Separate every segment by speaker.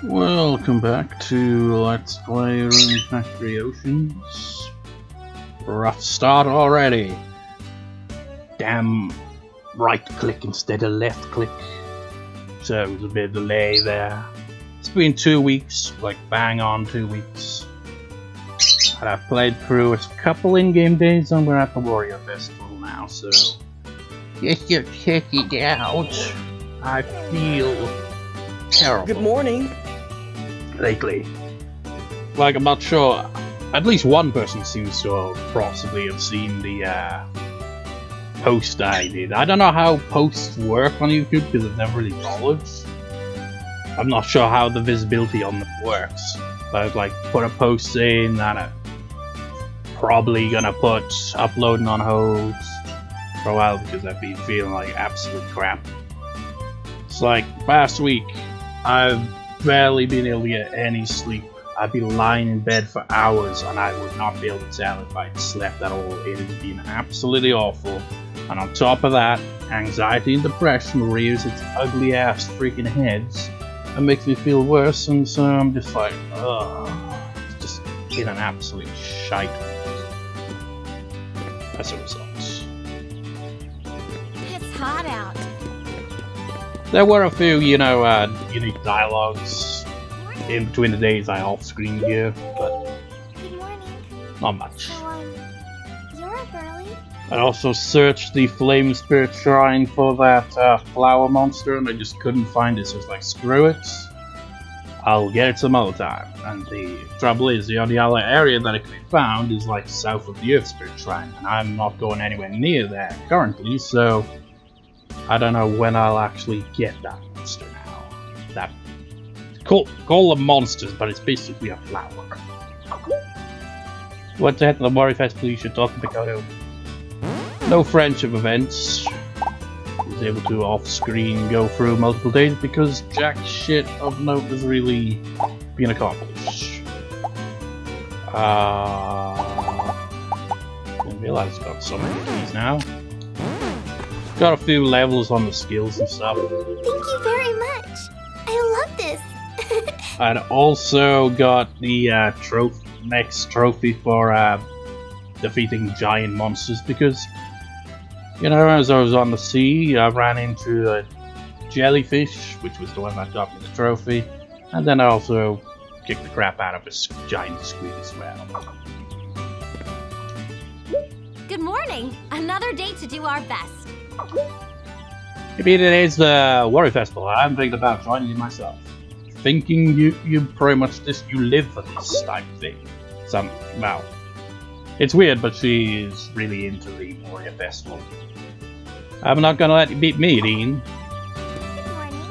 Speaker 1: Welcome back to Let's Play Rune Factory Oceans. Rough start already. Damn right click instead of left click. So there's a bit of delay there. It's been 2 weeks, like bang on 2 weeks. And I've played through a couple in-game days and we're at the Warrior Vesper now, so just to check it out. I feel terrible.
Speaker 2: Good morning.
Speaker 1: Lately. Like, I'm not sure. At least one person seems to possibly have seen the post I did. I don't know how posts work on YouTube because I've never really followed. I'm not sure how the visibility on them works. But I've like put a post in and I'm probably gonna put uploading on hold for a while because I've been feeling like absolute crap. It's like last week I've barely been able to get any sleep. I'd be lying in bed for hours and I would not be able to tell if I'd slept at all. It has been absolutely awful. And on top of that, anxiety and depression rears its ugly ass freaking heads and makes me feel worse, and so I'm just like, ugh, just in an absolute shite as a result.
Speaker 3: It's hot out.
Speaker 1: There were a few, unique dialogues in between the days I off-screen here, but
Speaker 3: Good morning.
Speaker 1: not much.
Speaker 3: So, you're up early?
Speaker 1: I also searched the Flame Spirit Shrine for that flower monster, and I just couldn't find it, so it's like, screw it. I'll get it some other time. And the trouble is, the only other area that it can be found is like south of the Earth Spirit Shrine, and I'm not going anywhere near there currently, so I don't know when I'll actually get that monster now. That call them monsters, but it's basically a flower. Went to head to the Warrior Vesper, you should talk to Piccolo. No friendship events. Was able to off-screen go through multiple days because jack shit of note has really been accomplished. Didn't realize I got so many of these now. Got a few levels on the skills and stuff.
Speaker 3: Thank you very much. I love this.
Speaker 1: I'd also got the next trophy for defeating giant monsters because, as I was on the sea, I ran into a jellyfish, which was the one that got me the trophy, and then I also kicked the crap out of a giant squid as well.
Speaker 3: Good morning. Another day to do our best.
Speaker 1: Maybe today's the Warrior Festival. I'm thinking about joining you myself. Thinking you pretty much you live for this type of thing. Well, it's weird, but she's really into the Warrior Festival. I'm not gonna let you beat me, Dean.
Speaker 3: Good morning.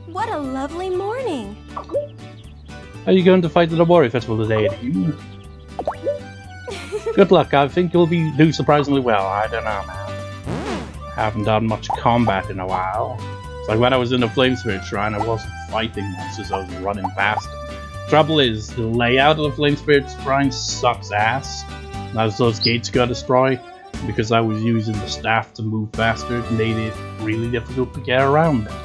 Speaker 3: What a lovely morning.
Speaker 1: Are you going to fight at the Warrior Festival today, Dean? Good luck. I think you'll do surprisingly well. I don't know, man. Haven't done much combat in a while. It's like when I was in the Flame Spirit Shrine, I wasn't fighting monsters, I was running past them. Trouble is, the layout of the Flame Spirit Shrine sucks ass. As those gates got destroyed, because I was using the staff to move faster, it made it really difficult to get around them.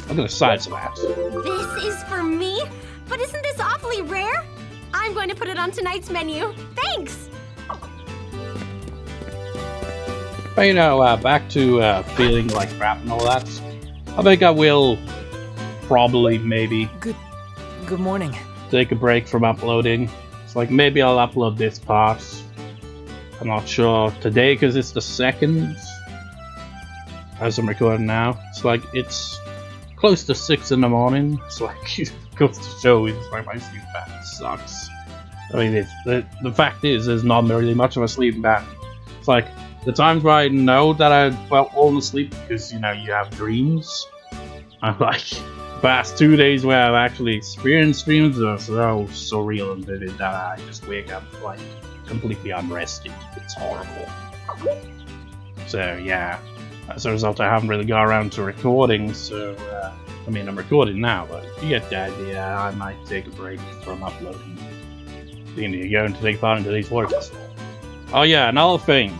Speaker 1: I'm gonna size that.
Speaker 3: This is for me? But isn't this awfully rare? I'm going to put it on tonight's menu. Thanks!
Speaker 1: But back to feeling like crap and all that. I think I will probably maybe
Speaker 2: Good morning.
Speaker 1: take a break from uploading. It's like maybe I'll upload this part. I'm not sure today because it's the 2nd as I'm recording now. It's like it's close to 6 in the morning. It's like it goes to show it's like my sleep pattern sucks. I mean, the fact is there's not really much of a sleep pattern. It's like the times where I know that I felt falling asleep because you have dreams. I'm like the past 2 days where I've actually experienced dreams are so surreal and vivid that I just wake up like completely unrested. It's horrible. So yeah, as a result I haven't really got around to recording, so I mean I'm recording now, but you get the idea. I might take a break from uploading. You're going to take part in today's Warrior Festival. Oh yeah, another thing.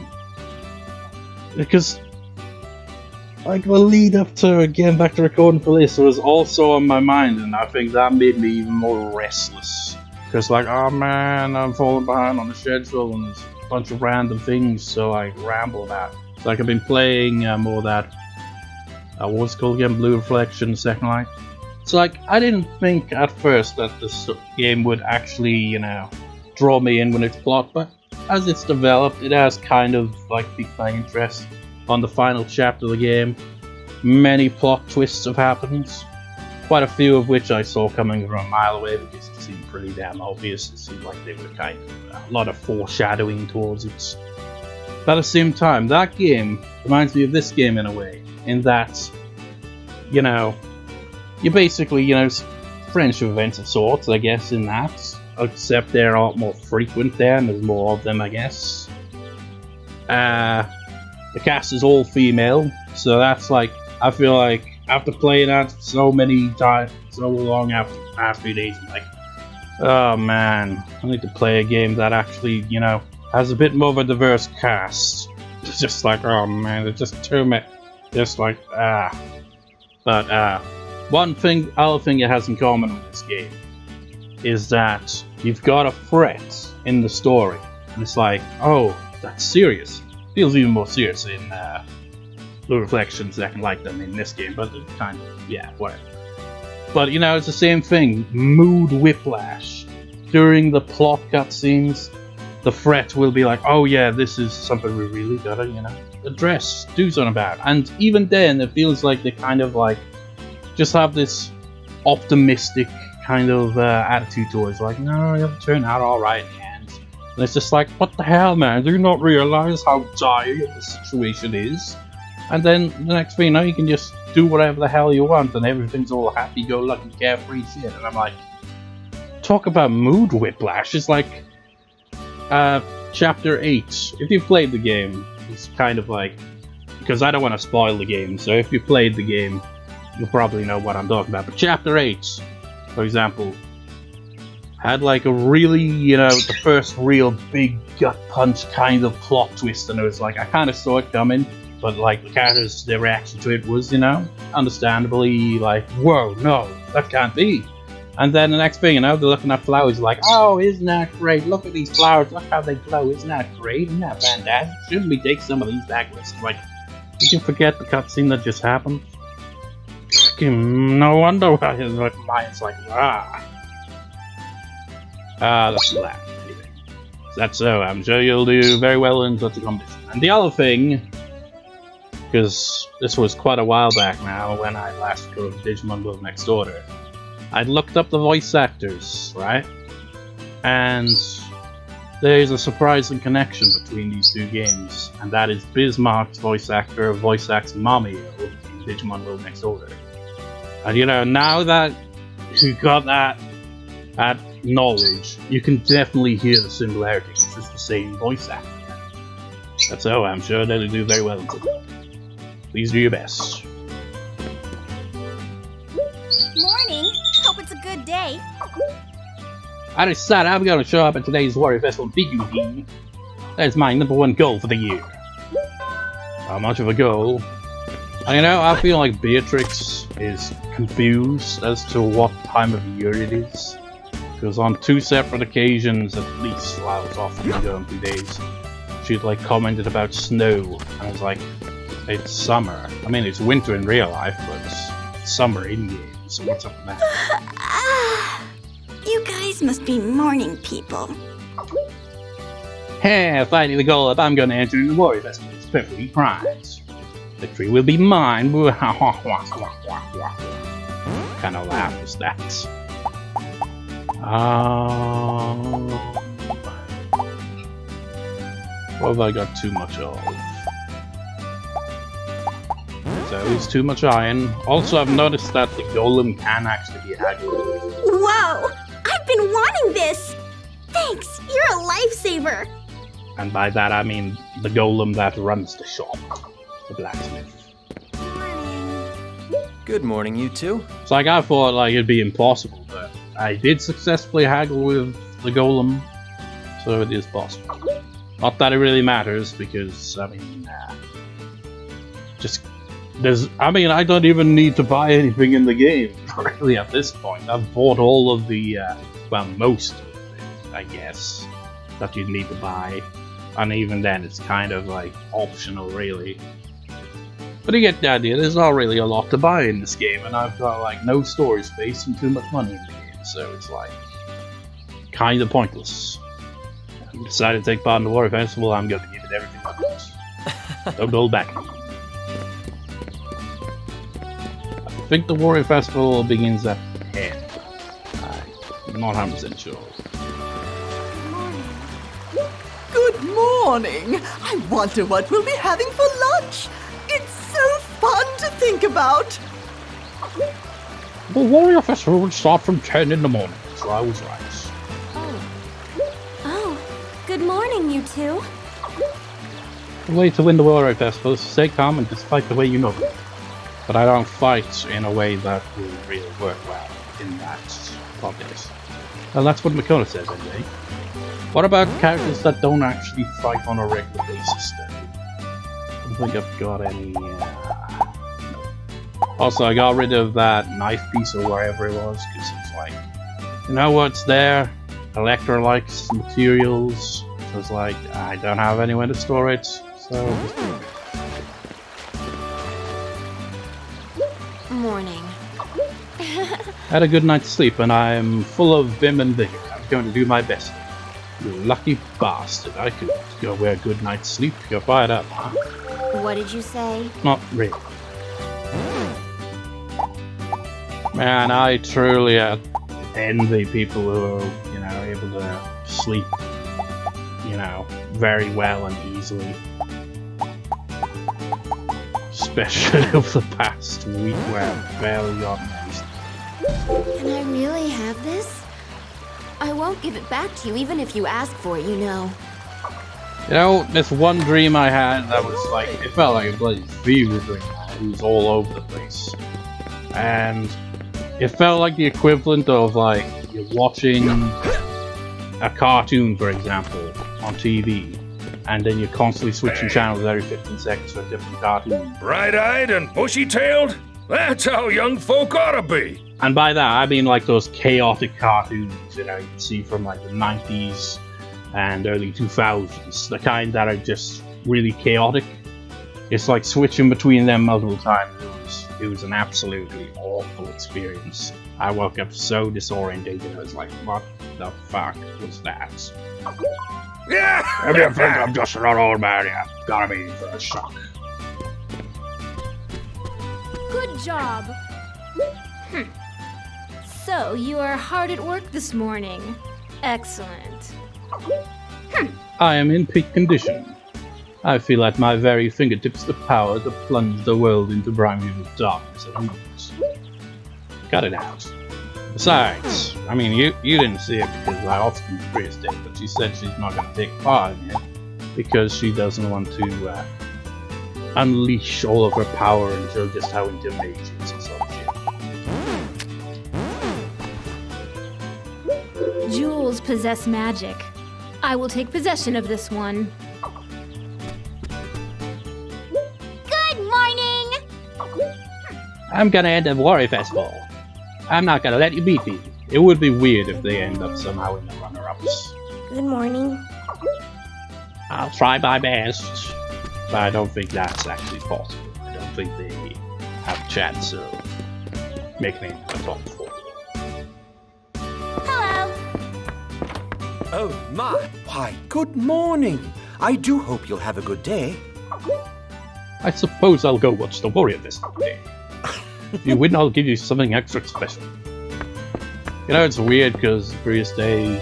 Speaker 1: Because like the lead up to getting back to recording for this was also on my mind, and I think that made me even more restless. Because like, oh man, I'm falling behind on the schedule, and there's a bunch of random things to like ramble about. So like I've been playing more of that, what's it called again, Blue Reflection, Second Light. So like, I didn't think at first that this game would actually, you know, draw me in with its plot, but as it's developed, it has kind of like piqued my interest. On the final chapter of the game, many plot twists have happened, quite a few of which I saw coming from a mile away because it seemed pretty damn obvious. It seemed like they were kind of a lot of foreshadowing towards it. But at the same time, that game reminds me of this game in a way, in that, you know, you basically, you know, friendship events of sorts, I guess, in that, except they're a lot more frequent there, and there's more of them, I guess. The cast is all female, so that's like, I feel like after playing that so many times, so long after the past few days, I'm like, oh man, I need to play a game that actually, you know, has a bit more of a diverse cast. It's just like, oh man, there's just too many, just like, But other thing it has in common with this game is that you've got a threat in the story, and it's like, oh, that's serious. Feels even more serious in Blue Reflection, Second Light than in this game, but it's kind of, yeah, whatever. But you know, it's the same thing. Mood whiplash. During the plot cutscenes, the threat will be like, oh yeah, this is something we really gotta, you know, address, do something about. And even then, it feels like they kind of like just have this optimistic kind of attitude towards, like, no, it'll turn out alright in the end. And it's just like, what the hell, man? Do you not realize how dire the situation is? And then the next thing you know, you can just do whatever the hell you want, and everything's all happy-go-lucky, carefree shit. And I'm like, talk about mood whiplash. It's like Chapter 8. If you've played the game, it's kind of like, because I don't want to spoil the game, so if you played the game, you'll probably know what I'm talking about. But Chapter 8, for example, had like a really, you know, the first real big gut punch kind of plot twist, and it was like, I kind of saw it coming, but like the characters, their reaction to it was, you know, understandably like, whoa, no, that can't be. And then the next thing, you know, they're looking at flowers like, oh, isn't that great? Look at these flowers, look how they glow, isn't that great? Isn't that fantastic? Shouldn't we take some of these back? Like, did you forget the cutscene that just happened? No wonder why his mind's like, that's the last. Anyway, that's so. I'm sure you'll do very well in such a competition. And the other thing, because this was quite a while back now when I last recorded Digimon World Next Order, I'd looked up the voice actors, right? And there's a surprising connection between these two games, and that is Bismarck's voice actor voice acts Mamio in Digimon World Next Order. And you know, now that you got that knowledge, you can definitely hear the similarities. It's just the same voice actor. That's so. I'm sure they'll do very well. Please do your best.
Speaker 3: Morning. Hope it's a good day.
Speaker 1: I decided I'm going to show up at today's Warrior Vesper and beat you, Dean. That's my #1 goal for the year. How much of a goal? You know, I feel like Beatrix is confused as to what time of year it is. Because on 2 separate occasions, at least, while I was off the window in 2 days, she'd like commented about snow, and I was like, it's summer. I mean, it's winter in real life, but it's summer in game, so what's up with that?
Speaker 2: You guys must be morning people.
Speaker 1: Hey, finally the goal up, I'm gonna enter in the Warrior Vesper. It's perfectly primed. Victory will be mine. What kind of laugh is that? What have I got too much of? So it's too much iron. Also, I've noticed that the golem can actually be haggled.
Speaker 2: Whoa! I've been wanting this! Thanks, you're a lifesaver!
Speaker 1: And by that I mean the golem that runs the shop. The blacksmith.
Speaker 4: Good morning, you two.
Speaker 1: It's like I thought like it'd be impossible, but I did successfully haggle with the golem, so it is possible. Not that it really matters, because I mean, just I mean, I don't even need to buy anything in the game, really, at this point. I've bought all of the, well, most of it, I guess, that you'd need to buy. And even then, it's kind of, like, optional, really. But you get the idea, there's not really a lot to buy in this game, and I've got, like, no storage space and too much money in the game, so it's, like, kind of pointless. I decided to take part in the Warrior Festival, I'm going to give it everything I got. Don't hold back. I think the Warrior Festival begins at 10. I'm not 100% sure.
Speaker 4: Good morning! I wonder what we'll be having for lunch! It's so fun to think about!
Speaker 1: The Warrior Festival will start from 10 in the morning, so I was right.
Speaker 3: Oh, good morning, you two.
Speaker 1: The way to win the Warrior Festival is to stay calm and just fight the way you know it. But I don't fight in a way that will really work well in that context. Well, that's what Makona says anyway. What about characters that don't actually fight on a regular basis then? I don't think I've got any... No. Also, I got rid of that knife piece or wherever it was, because it's like... You know what's there? Electra likes materials, so it's like, I don't have anywhere to store it, so just do it.
Speaker 3: Morning.
Speaker 1: Had a good night's sleep and I'm full of vim and vigor. I'm going to do my best. You lucky bastard. I could go wear a good night's sleep. You're fired up, huh?
Speaker 3: What did you say?
Speaker 1: Not really. Man, I truly envy people who are, you know, able to sleep, you know, very well and easily. Especially over the past week where I've barely gotten any sleep.
Speaker 3: Can I really have this? I won't give it back to you even if you ask for it, you know.
Speaker 1: You know, this one dream I had that was like, it felt like a bloody fever dream. It was all over the place. And it felt like the equivalent of like, you're watching a cartoon, for example, on TV. And then you're constantly switching channels every 15 seconds for a different cartoon.
Speaker 5: Bright-eyed and bushy-tailed? That's how young folk ought to be.
Speaker 1: And by that, I mean like those chaotic cartoons, you know, you can see from like the 90s and early 2000s. The kind that are just really chaotic. It's like switching between them multiple times. It was an absolutely awful experience. I woke up so disorientated, I was like, what the fuck was that?
Speaker 5: Yeah.
Speaker 1: If you think I'm just an old man, you've gotta be for a shock.
Speaker 6: Good job. So, you are hard at work this morning. Excellent.
Speaker 1: I am in peak condition. I feel at my very fingertips the power to plunge the world into primeval darkness at a moment. Cut it out. Besides, I mean, you didn't see it because I offscreen Prius did, but she said she's not going to take part in it because she doesn't want to unleash all of her power and show just how intimidating she is and sort of shit.
Speaker 6: Jewels possess magic. I will take possession of this one.
Speaker 2: Good morning!
Speaker 1: I'm gonna end the Warrior Festival. I'm not gonna let you beat me. It would be weird if they end up somehow in the runner-ups.
Speaker 2: Good morning.
Speaker 1: I'll try my best. But I don't think that's actually possible. I don't think they have a chance of making it a top 4.
Speaker 2: Hello.
Speaker 7: Oh my! Why, good morning! I do hope you'll have a good day.
Speaker 1: I suppose I'll go watch the Warrior Vesper today. If you win, I'll give you something extra special. You know, it's weird because the previous day,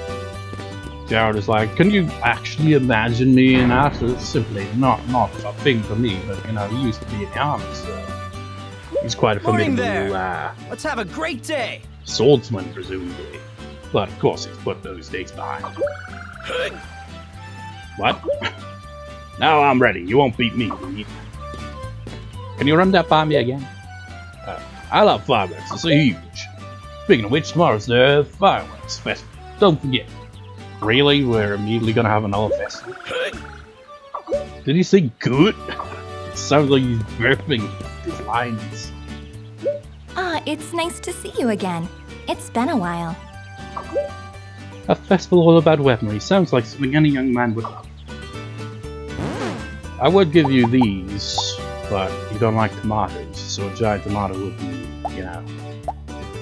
Speaker 1: Jared is like, can you actually imagine me in that? It's simply not a thing for me, but you know, he used to be in the army, so he's quite a formidable,
Speaker 7: Let's have a great day!
Speaker 1: Swordsman, presumably. But of course, he's put those dates behind him. What? Now I'm ready. You won't beat me. Can you run that by me again? I love fireworks. It's huge. Speaking of which, tomorrow's the fireworks festival. Don't forget. Really? We're immediately gonna have another festival? Did he say good? It sounds like he's burping his lines.
Speaker 8: It's nice to see you again. It's been a while.
Speaker 1: A festival all about weaponry sounds like something any young man would love. I would give you these, but you don't like tomatoes, so a giant tomato would be, you know,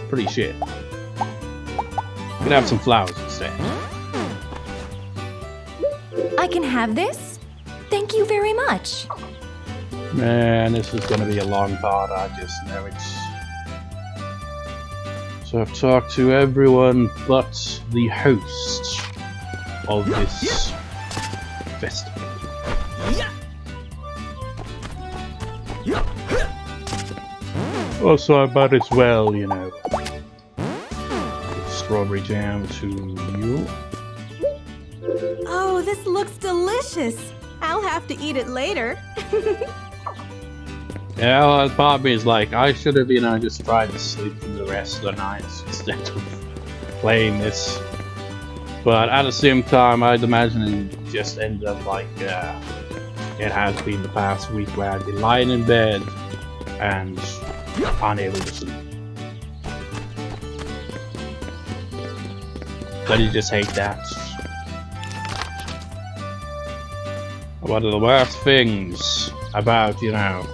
Speaker 1: pretty shit. You could have some flowers instead.
Speaker 8: I can have this? Thank you very much.
Speaker 1: Man, this is gonna be a long part, I just know it. So I've talked to everyone but the host of this festival. Also, I might as well, you know, give strawberry jam to you.
Speaker 3: Oh, this looks delicious. I'll have to eat it later.
Speaker 1: Yeah, well, part of me is like, I should have, you know, just tried to sleep for the rest of the night instead of playing this. But at the same time, I'd imagine it just ended up like it has been the past week, where I'd be lying in bed and unable to sleep. But you just hate that. One of the worst things about, you know,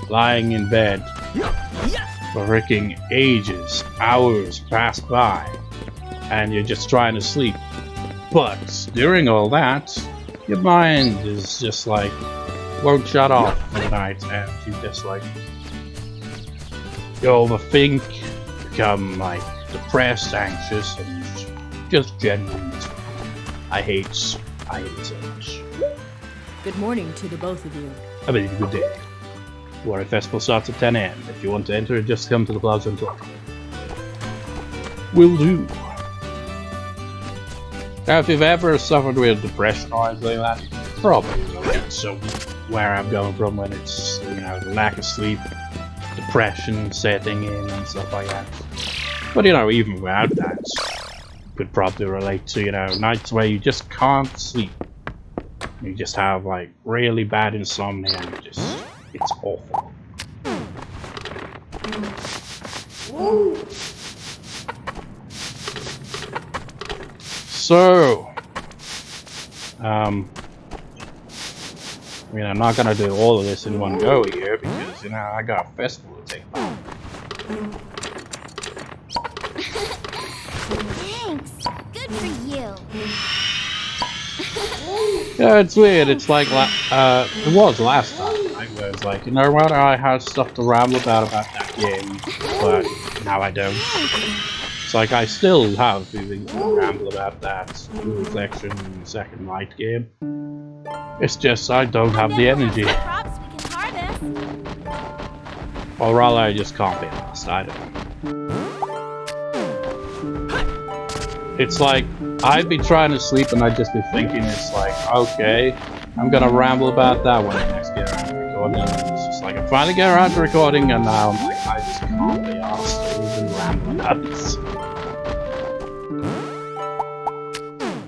Speaker 1: lying in bed for freaking ages, hours pass by, and you're just trying to sleep. But during all that, your mind is just like, won't shut off for the night, and you just like, you overthink, become like depressed, anxious, and just genuine. I hate it so much.
Speaker 9: Good morning to the both of you.
Speaker 1: I bid you good day. Warrior Vesper starts at 10 AM. If you want to enter, just come to the plaza and talk. Will do. Now, if you've ever suffered with depression or anything like that, you can probably relate to where I'm going from when it's, you know, the lack of sleep, depression setting in and stuff like that. But, you know, even without that, you could probably relate to, you know, nights where you just can't sleep. You just have, like, really bad insomnia and just, it's awful. So, I mean, I'm not gonna do all of this in one go here because, you know, I got a festival to take part.
Speaker 2: Thanks. Good for you.
Speaker 1: Yeah, it's weird. It's like, it was last time, right? Where it's like, you know what, I had stuff to ramble about that game, but now I don't. It's like, I still have feelings to ramble about that Reflection Second Light game. It's just, I don't have the energy. Or rather, I just can't be honest, I don't know. It's like, I'd be trying to sleep and I'd just be thinking, it's like, okay, I'm gonna ramble about that when I next get around to recording. And it's just like, I finally get around to recording and now I'm like, I just can't be asked to even ramble about this.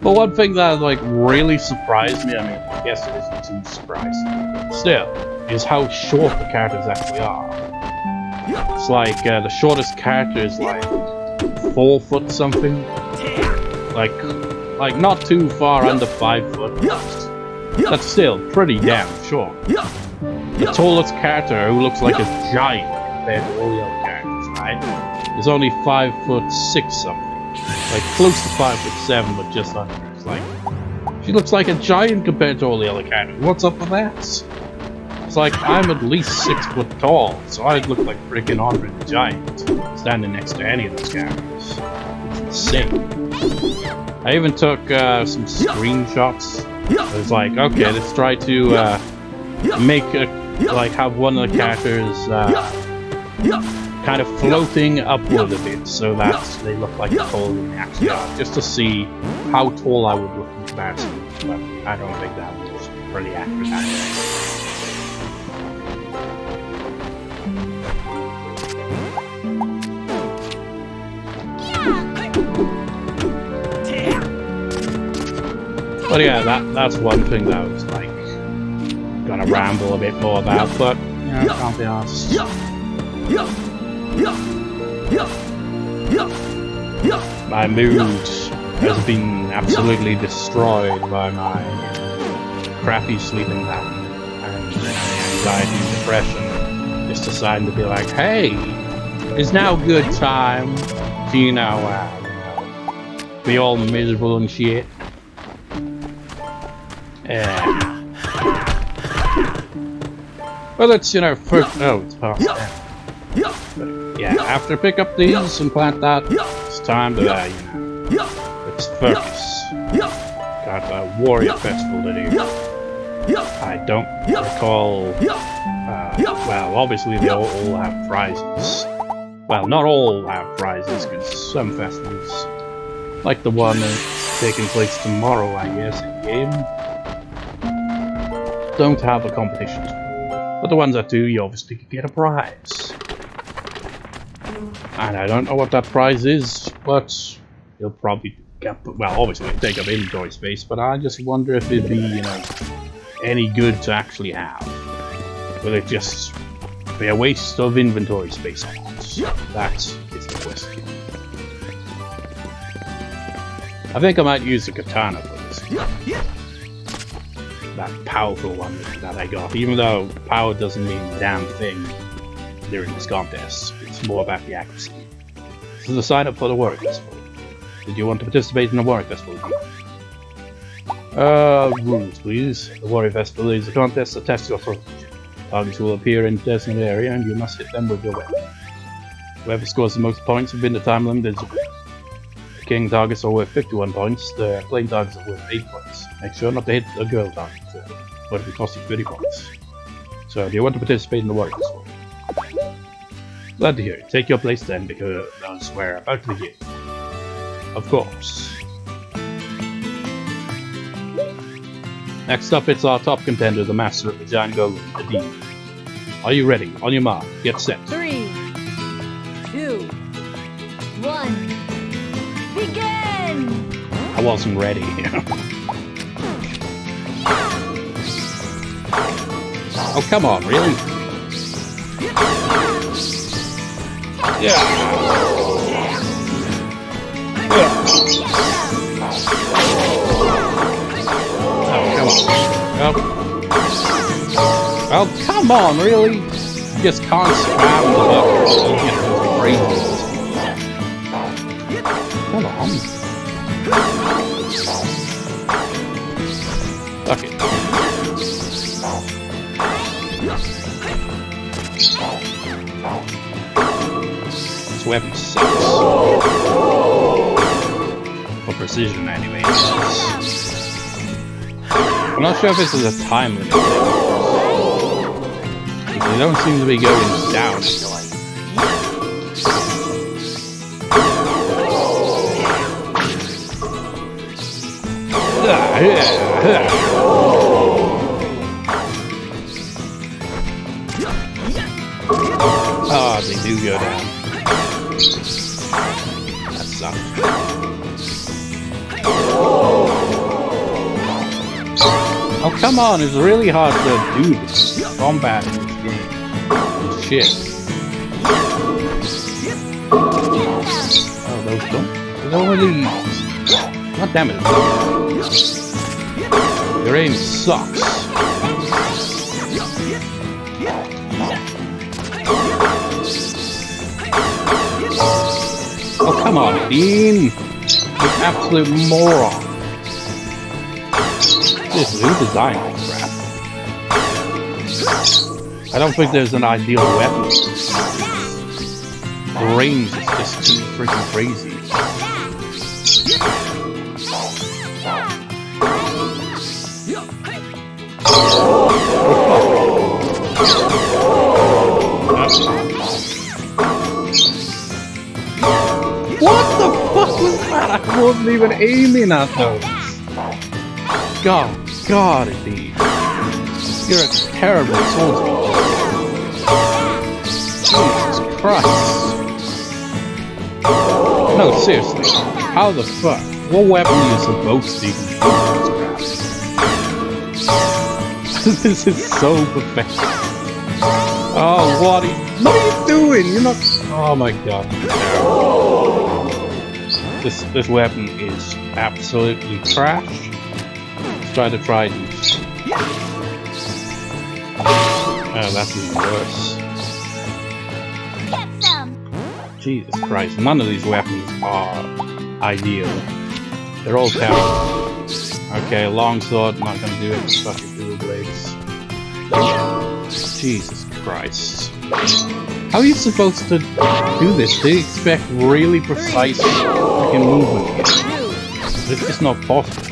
Speaker 1: But one thing that like really surprised me, I mean, I guess it isn't too surprising, but still, is how short the characters actually are. It's like, the shortest character is like 4 foot something. Like not too far under 5 foot. That's still pretty damn short. The tallest character, who looks like a giant compared to all the other characters, right, is only 5'6" something. Like close to 5'7", but just under. It's like, she looks like a giant compared to all the other characters. What's up with that? It's like, I'm at least 6 foot tall, so I'd look like freaking Andre the Giant standing next to any of those characters. It's insane. I even took some screenshots. It was like, okay, let's try to make like have one of the characters kind of floating upward a bit, so that they look like taller than they actually are, just to see how tall I would look in comparison. But I don't think that was pretty accurate. But yeah, that's one thing that I was like gonna ramble a bit more about, but you know, can't be arsed. My mood has been absolutely destroyed by my crappy sleeping pattern and anxiety and depression. Just deciding to be like, hey, it's now a good time to, be all miserable and shit. Yeah. Well, it's, first. Oh, it's past 10. But, yeah, after pick up these and plant that, it's time to, let's focus. Got a Warrior Festival to do. I don't recall. Well, obviously they all have prizes. Well, not all have prizes, because some festivals, like the one taking place tomorrow, I guess, in game, don't have a competition. But the ones that do, you obviously can get a prize. And I don't know what that prize is, but you'll probably get, well, obviously it'll take up inventory space, but I just wonder if it'd be, any good to actually have. Will it just be a waste of inventory space? That is the question. I think I might use the katana for this. That powerful one that I got, even though power doesn't mean a damn thing during this contest. It's more about the accuracy. This is a sign up for the Warrior Festival. Did you want to participate in the Warrior Festival? Rules, please. The Warrior Vesper is a contest that tests your approach. Targets will appear in a designated area and you must hit them with your weapon. Whoever scores the most points within the time limit is the winner. The king targets are worth 51 points, the plain targets are worth 8 points. Make sure not to hit a girl target, but it will cost you 30 points. So, do you want to participate in the Warrior Festival? Glad to hear it. Take your place then, because we're about to begin. Of course. Next up, it's our top contender, the Master of Django, the Demon. Are you ready? On your mark, get set.
Speaker 6: 3, 2, 1, begin!
Speaker 1: I wasn't ready. Oh, come on, really? Yeah. Oh, come on, really? You just can't spam the buttons. You get crazy. Come on. Fuck it. This weapon sucks. For precision, anyway. I'm not sure if this is a time limit. They don't seem to be going down. Oh, they do go down. That sucks. Oh, come on, it's really hard to do this combat in this game. Shit. Oh, those don't. Those really. God damn it. Your aim sucks. Oh, come on, Dean. You absolute moron. Who designed this crap? I don't think there's an ideal weapon. The range is just too freaking crazy. What the fuck was that? I wasn't even aiming at those. God, indeed. You're a terrible swordsman. Jesus Christ. No, seriously. How the fuck? What weapon are you supposed to even use this crap? This is so pathetic. Oh, what? What are you doing? You're not. Oh my god. This weapon is absolutely trash. Let's try the trident. Oh, that's even worse.
Speaker 3: Get some.
Speaker 1: Jesus Christ, none of these weapons are ideal. They're all terrible. Okay, longsword, not gonna do it. Fucking dual blades. Jesus Christ. How are you supposed to do this? Do you expect really precise fucking movement? It's just not possible.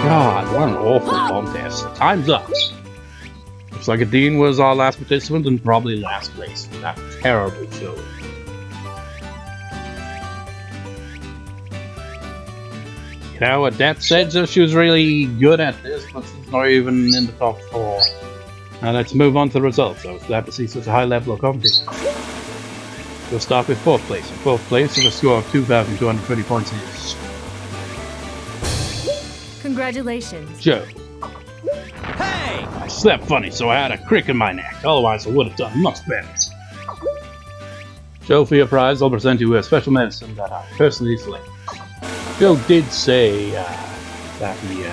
Speaker 1: God, what an awful contest. Time's up. Looks like Dean was our last participant and probably last place for that terrible show. You know what Dad said, so she was really good at this, but she's not even in the top 4. Now let's move on to the results. I was glad to see such a high level of competition. We'll start with 4th place. In 4th place, with a score of 2,220 points is
Speaker 6: Congratulations.
Speaker 1: Joe. Hey! I slept funny, so I had a crick in my neck. Otherwise, I would have done much better. Joe, for your prize, I'll present you with a special medicine that I personally select. Joe did say that he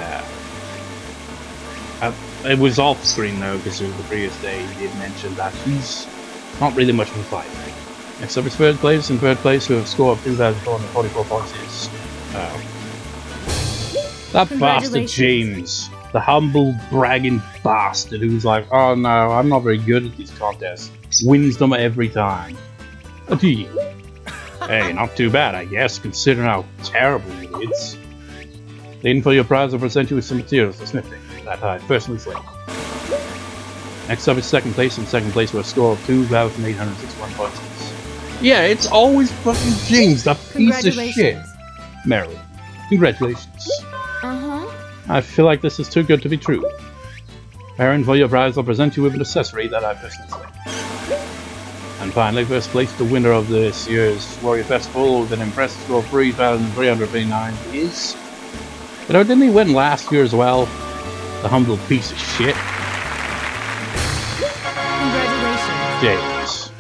Speaker 1: it was off screen though, because it was the previous day. He did mention that he's not really much of a fighter. Next up is 3rd place. In 3rd place, with a score of 2,444 points is that bastard James, the humble bragging bastard who's like, oh no, I'm not very good at these contests. Wins them every time. A Dean. Hey, not too bad, I guess, considering how terrible it is. Then for your prize, I'll present you with some materials for smithing that I personally select. Next up is 2nd place. In 2nd place with a score of 2,861 points. Yeah, it's always fucking James, that piece of shit. Meryl, congratulations. I feel like this is too good to be true. Aaron, for your prize, I'll present you with an accessory that I personally select. And finally, 1st place, the winner of this year's Warrior Festival with an impressive score of 3,389 is... You know, didn't he win last year as well? The humble piece of shit.
Speaker 6: Congratulations.
Speaker 1: James.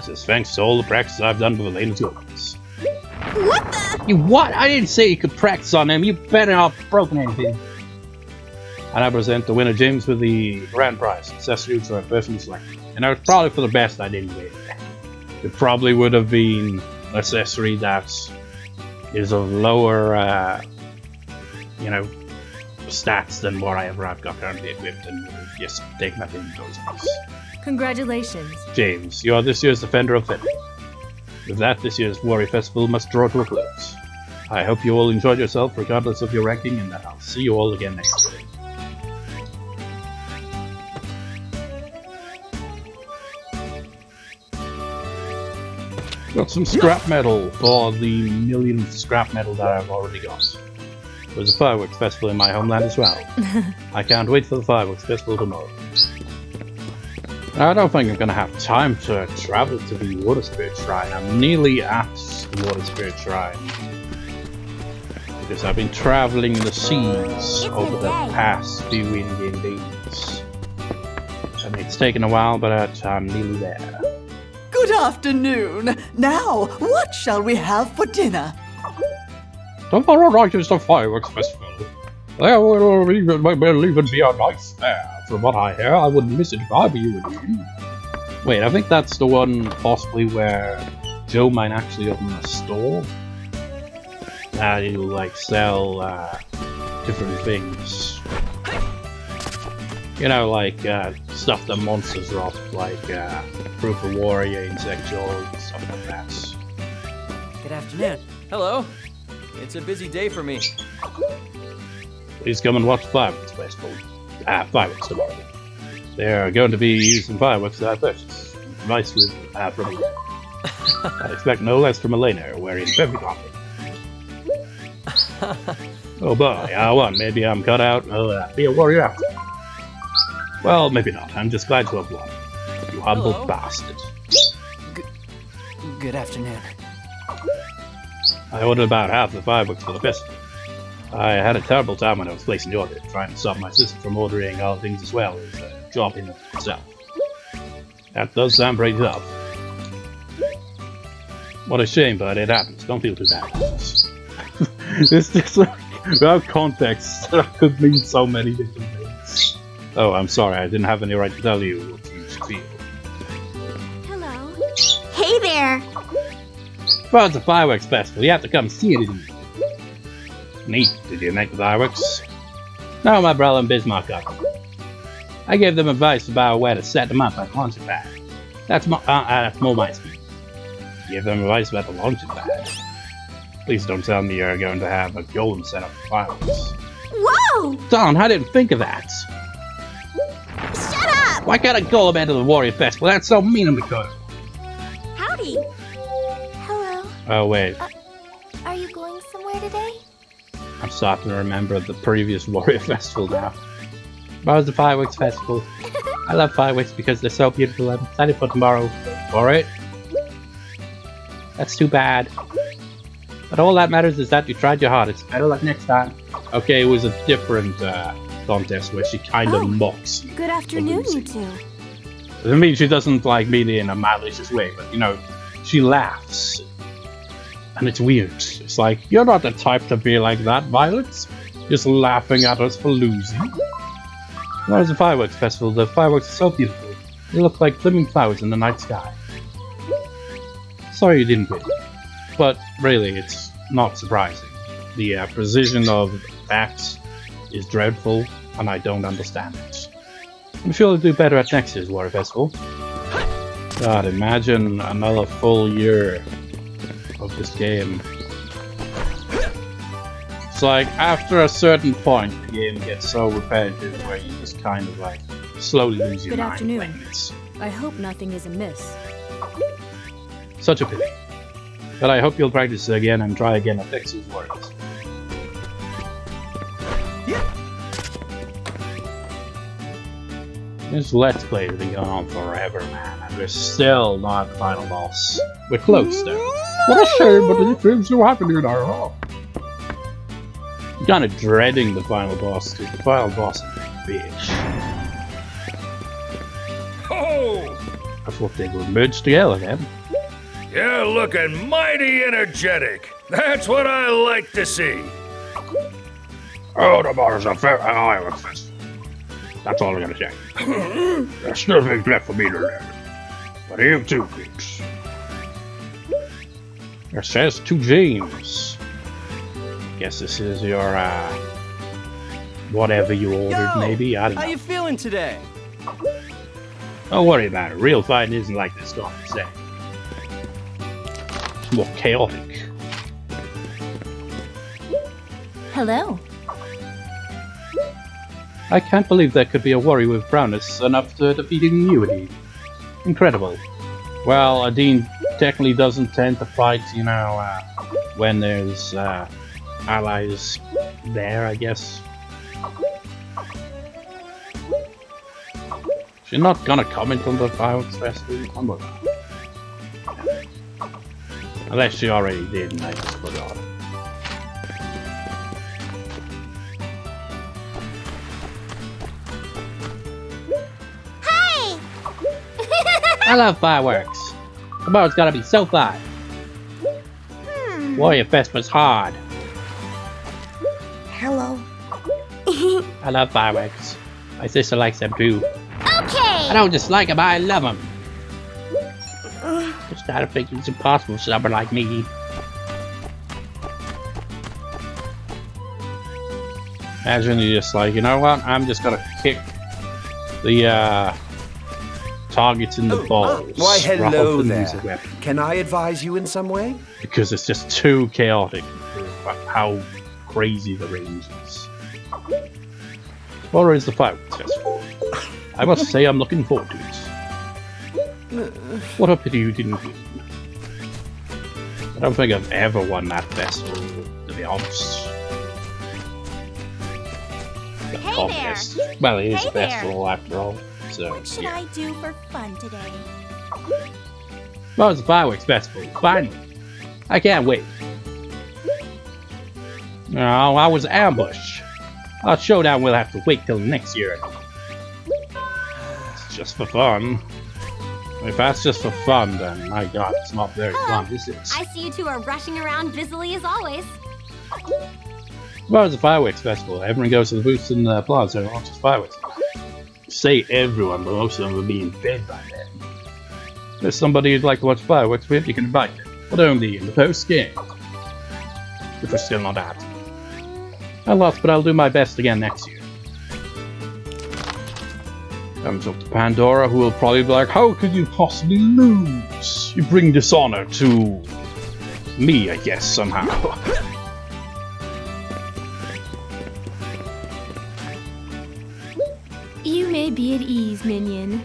Speaker 1: Says thanks to all the practice I've done with the latest weapons.
Speaker 2: What the?
Speaker 1: You what? I didn't say you could practice on him. You better not have broken anything. And I present the winner, James, with the grand prize. Accessory which I personally selected. And it's probably for the best I didn't win. It probably would have been an accessory that is of lower, you know, stats than whatever I've got currently equipped, and would have just taken that in those ones.
Speaker 6: Congratulations.
Speaker 1: James, you are this year's Defender of Fenrir. With that, this year's Warrior Festival must draw to a close. I hope you all enjoyed yourself regardless of your ranking, and that I'll see you all again next year. Got some scrap metal for the millionth scrap metal that I've already got. There's a fireworks festival in my homeland as well. I can't wait for the fireworks festival tomorrow. I don't think I'm gonna have time to travel to the Water Spirit Shrine. I'm nearly at the Water Spirit Shrine. Because I've been traveling the seas over the past few in-game days. I mean, it's taken a while, but I'm nearly there.
Speaker 4: Good afternoon. Now, what shall we have for dinner?
Speaker 1: Tomorrow night is the fireworks festival. There will even be a nice fair. From what I hear, I wouldn't miss it if I were you. Wait, I think that's the one possibly where Joe might actually open a store. He'll like sell different things. You know, like stuff that monsters drop, like Proof of Warrior, Insectual, and stuff like that.
Speaker 10: Good afternoon. Hello. It's a busy day for me.
Speaker 1: Please come and watch the fireworks festival. Fireworks tomorrow. They're going to be using fireworks that I purchased. Rice with from Elena. I expect no less from Elena, wearing perfect armor. Oh boy, I won. Maybe I'm cut out. I'll be a warrior after. Well, maybe not. I'm just glad to have won. You humble bastard.
Speaker 10: Good afternoon.
Speaker 1: I ordered about half the fireworks for the festival. I had a terrible time when I was placing the order, trying to stop my sister from ordering all things as well as dropping them itself. That does sound pretty tough. What a shame, but it happens. Don't feel too bad. It's just like, without context, that could mean so many different things. Oh, I'm sorry, I didn't have any right to tell you what you should feel.
Speaker 3: Hello.
Speaker 2: Hey there!
Speaker 1: Well, it's a fireworks festival, you have to come see it. Neat, did you make the fireworks? No, my brother and Bismarck got them. I gave them advice about where to set them up at the launching pad. That's more my speed. Give them advice about the launching pad. Please don't tell me you're going to have a golem set up for fireworks.
Speaker 2: Whoa!
Speaker 1: Don, I didn't think of that.
Speaker 2: Shut up!
Speaker 1: Why can't a golem enter the Warrior Vesper? That's so mean of Mikoto.
Speaker 2: Howdy!
Speaker 8: Hello.
Speaker 1: Oh, wait.
Speaker 8: Are you going somewhere today?
Speaker 1: I'm starting to remember the previous Warrior Festival now. Tomorrow's the Fireworks Festival. I love fireworks because they're so beautiful. I'm excited for tomorrow. Alright? That's too bad. But all that matters is that you tried your hardest. Better luck next time. Okay, it was a different contest where she kind of mocks you.
Speaker 3: Good afternoon, you two.
Speaker 1: I mean, she doesn't like mean it in a malicious way, but you know, she laughs. And it's weird. It's like, you're not the type to be like that, Violet. Just laughing at us for losing. Well, it's a fireworks festival. The fireworks are so beautiful. They look like flaming flowers in the night sky. Sorry you didn't win. But really, it's not surprising. The precision of facts is dreadful, and I don't understand it. I'm sure they'll do better at next year's Warrior Festival. God, imagine another full year of this game. It's like, after a certain point, the game gets so repetitive where you just kind of like slowly lose your mind playing it.
Speaker 9: I hope nothing is amiss.
Speaker 1: Such a pity. But I hope you'll practice again and try again at next year's Warriors. This Let's Play has been going on forever, man, and we're still not at the final boss. We're close, though. What a shame, but it seems to happen in our home. I'm kind of dreading the final boss, because the final boss is a bitch.
Speaker 5: Oh!
Speaker 1: I thought they would merge together then.
Speaker 5: You're looking mighty energetic. That's what I like to see.
Speaker 1: Oh, tomorrow's a fireworks festival. That's all I'm gonna say. There's still things left for me to learn. But I have two things. It says to James. Guess this is your, whatever you ordered, maybe? I don't know.
Speaker 10: How you feeling today?
Speaker 1: Don't worry about it. Real fighting isn't like this stuff you say. It's more chaotic.
Speaker 8: Hello.
Speaker 1: I can't believe there could be a warrior with prowess enough to defeat you, Adine. Incredible. Well, Adine technically doesn't tend to fight, you know, when there's allies there, I guess. She's not gonna comment on the fireworks festival. Come on. Unless she already did, and I just forgot.
Speaker 2: Hey!
Speaker 1: I love fireworks. Tomorrow's gotta be so fun. Warrior Vesper's hard.
Speaker 2: Hello.
Speaker 1: I love fireworks. My sister likes them too.
Speaker 2: Okay!
Speaker 1: I don't just like them, I love them. Just gotta think it's impossible for someone like me. Imagine you're just like, you know what? I'm just gonna kick the targets in the balls.
Speaker 7: Why, hello
Speaker 1: rather than use a
Speaker 7: there.
Speaker 1: weapon.
Speaker 7: Can I advise you in some way?
Speaker 1: Because it's just too chaotic for how crazy the range is. Or is the fireworks festival? I must say I'm looking forward to it. What a pity you didn't win. I don't think I've ever won that festival, to be honest. The
Speaker 2: Hey
Speaker 1: contest.
Speaker 2: there.
Speaker 1: Well, it is
Speaker 2: Hey
Speaker 1: a festival after all, so
Speaker 2: What should
Speaker 1: yeah.
Speaker 2: I do for fun today?
Speaker 1: Well, it's a fireworks festival, finally. I can't wait. No, I was ambushed. Our showdown will have to wait till next year. It's just for fun. If that's just for fun, then my god, it's not very fun, is it?
Speaker 3: I see you two are rushing around busily as always.
Speaker 1: Well, it's a fireworks festival. Everyone goes to the booths in the plaza and watches fireworks. Say everyone, but most of them will be in bed by then. If there's somebody you'd like to watch fireworks with, you can invite them, but only in the post-game. If we're still not out. I lost, but I'll do my best again next year. Comes up to Pandora, who will probably be like, how could you possibly lose? You bring dishonor to me, I guess, somehow.
Speaker 6: You may be at ease, minion.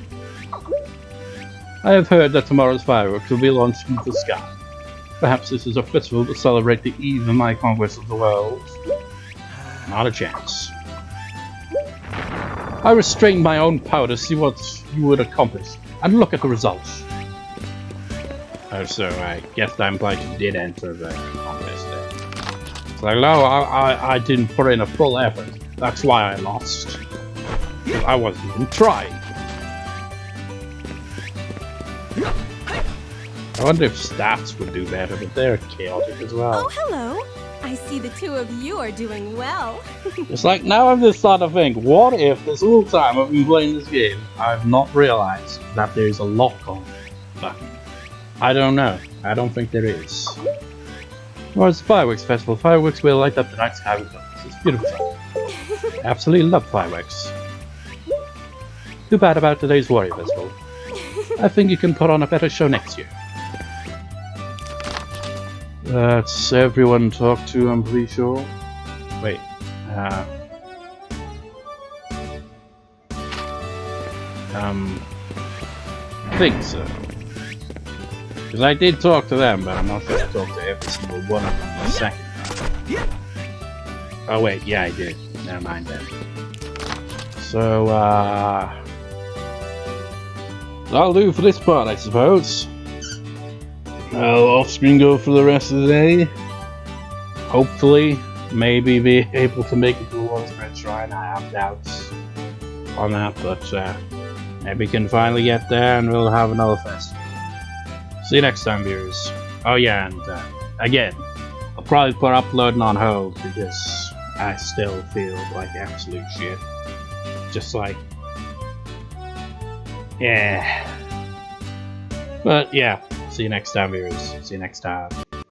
Speaker 1: I have heard that tomorrow's fireworks will be launched into the sky. Perhaps this is a festival to celebrate the eve of my conquest of the world. Not a chance. I restrained my own power to see what you would accomplish, and look at the results. Oh, so I guess that implies you did enter the contest then. It's like, no, I didn't put in a full effort. That's why I lost. I wasn't even trying. I wonder if stats would do better, but they're chaotic as well.
Speaker 3: Oh, hello. I see the two of you are doing well.
Speaker 1: It's like, now I've just started to think, what if this whole time I've been playing this game, I've not realized that there's a lock-on button? I don't know. I don't think there is. Well, it's a fireworks festival. Fireworks will light up the night sky with colors. It's beautiful. Absolutely love fireworks. Too bad about today's Warrior Vesper. I think you can put on a better show next year. That's everyone talked to, I'm pretty sure. Wait. I think so. Because I did talk to them, but I'm not sure I talked to every single one of them the second time. Oh wait, yeah I did. Never mind then. So, that'll do for this part, I suppose. I'll off-screen go for the rest of the day. Hopefully, maybe be able to make it to the Warrior Vesper Shrine. I have doubts on that, but maybe we can finally get there and we'll have another festival. See you next time, viewers. Oh yeah, and again, I'll probably put uploading on hold because I still feel like absolute shit. Just like, yeah. But yeah. See you next time, viewers. See you next time.